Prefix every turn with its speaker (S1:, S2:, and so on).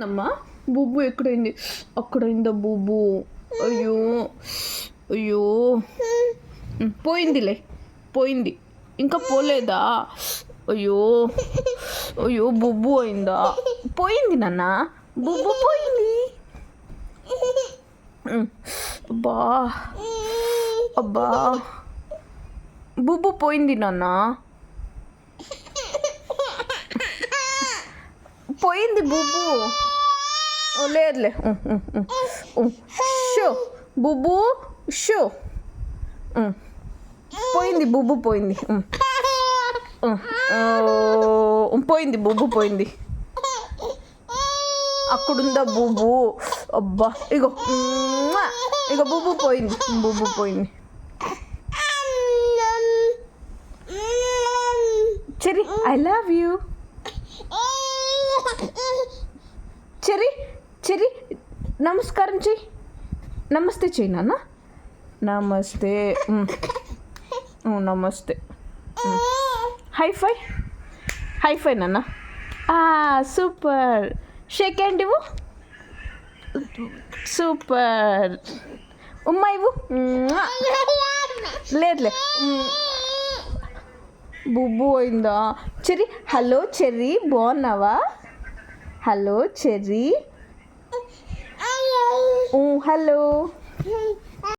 S1: అమ్మా బుబ్బు ఎక్కడైంది? అక్కడైందా బుబ్బు? అయ్యో అయ్యో పోయిందిలే, పోయింది. ఇంకా పోలేదా? అయ్యో అయ్యో బుబ్బు అయిందా? పోయింది నాన్న, బుబ్బు పోయింది. అబ్బా అబ్బా బుబ్బు పోయింది నాన్న, పోయింది బుబ్బు. లేదులే, షో బుబ్బు షో పోయింది, బుబ్బు పోయింది. పోయింది బుబ్బు పోయింది. అక్కడుందా బుబ్బు? అబ్బా ఇగో ఇగో బుబ్బు పోయింది, బుబ్బు పోయింది. చెరి ఐ లవ్ యూ. చెరి చెరి నమస్కారం చెయ్యి, నమస్తే చెయ్యి నాన్న. నమస్తే, నమస్తే. హైఫై హైఫై నాన్న. సూపర్. షేక్ హ్యాండ్ ఇవ్వు. సూపర్. ఉమ్మ ఇవ్వు. లేదులే. బుబ్బు అయిందా? చెర్రీ హలో చెర్రీ బాగున్నావా? Hello cherry. హలో